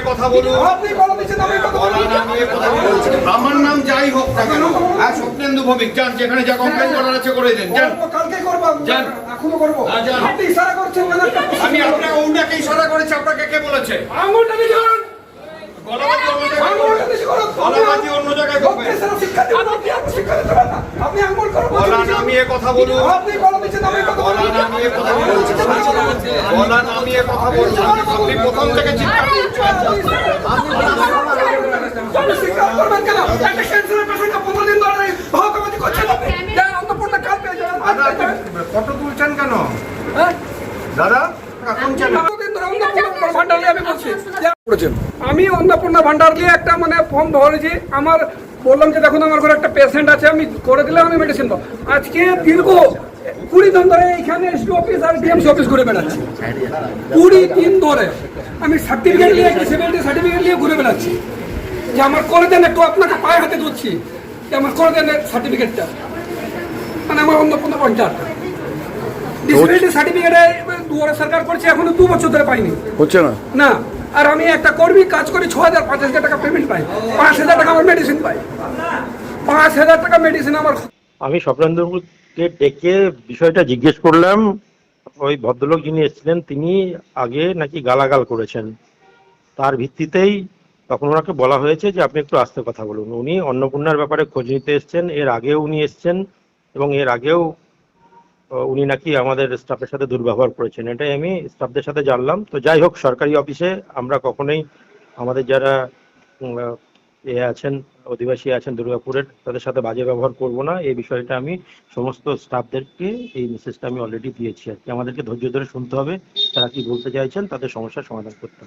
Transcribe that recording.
কথা বলুন। আমার নাম যাই হোক না কেন, স্বপ্নেন্দু ভৌমিক, যান যেখানে যা কমপ্লেন করার আছে করে দেন, যান। আমি আপনাকে ওনাকে ইশারা করেছি, আপনাকে কে বলেছে? গলাবাজি অন্য জায়গায় করবেন। গলা নামিয়ে কথা বলুন। গলা নামিয়ে কথা বলুন। গলা নামিয়ে কথা বলুন। আপনি প্রথম থেকে চিৎকার ফটো তুলছেন কেন দাদা? আমি অন্নপূর্ণা ভান্ডার নিয়ে একটা মানে ফর্ম ভরেছি। আমার বললাম যে দেখুন আমার ঘরে একটা পেশেন্ট আছে, আমি করে দিলে আমি মেডিসিন দেবো। আজকে দীর্ঘ 20 দিন ধরে এখানে এসডি অফিস আর ডিএমসি অফিস ঘুরে বেড়াচ্ছি। 20 দিন ধরে আমি সার্টিফিকেট নিয়ে ডিসেবিলিটি সার্টিফিকেট নিয়ে ঘুরে বেড়াচ্ছি যে আমার করে দেন, একটু আপনাকে পায়ে হাতে ধরছি যে আমার করে দেন সার্টিফিকেটটা। মানে আমার অন্নপূর্ণা পঞ্চায়েত ডিসেবিলিটি সার্টিফিকেটে দুয়ারে সরকার করছে, এখনো 2 বছর ধরে পাইনি, হচ্ছে না না। আর আমি একটা কর্মী কাজ করি, 6,000 5,000 টাকা পেমেন্ট পাই, 5,000 টাকা আমার মেডিসিন পাই, 5,000 টাকা মেডিসিন আমার। আমি স্বপ্নেন্দুকে ডেকে বিষয়টা জিজ্ঞেস করলাম। ওই ভদ্রলোক যিনি এসেছিলেন তিনি আগে নাকি গালাগাল করেছেন, তার ভিত্তিতেই তখন ওনাকে বলা হয়েছে যে আপনি একটু আস্তে কথা বলুন। উনি অন্নপূর্ণার ব্যাপারে খোঁজ নিতে এসছেন, এর আগেও উনি এসছেন এবং এর আগেও উনি নাকি আমাদের স্টাফের সাথে দুর্ব্যবহার করেছেন, এটাই আমি স্টাফদের সাথে জানলাম। তো যাই হোক, সরকারি অফিসে আমরা কখনোই আমাদের যারা আছেন, অধিবাসী আছেন দুর্গাপুরের, তাদের সাথে বাজে ব্যবহার করব না। এই বিষয়টা আমি সমস্ত স্টাফদেরকে এই মেসেজটা আমি অলরেডি দিয়েছি আর কি। আমাদেরকে ধৈর্য ধরে শুনতে হবে, তারা কি বলতে চাইছেন, তাদের সমস্যার সমাধান করতে হবে।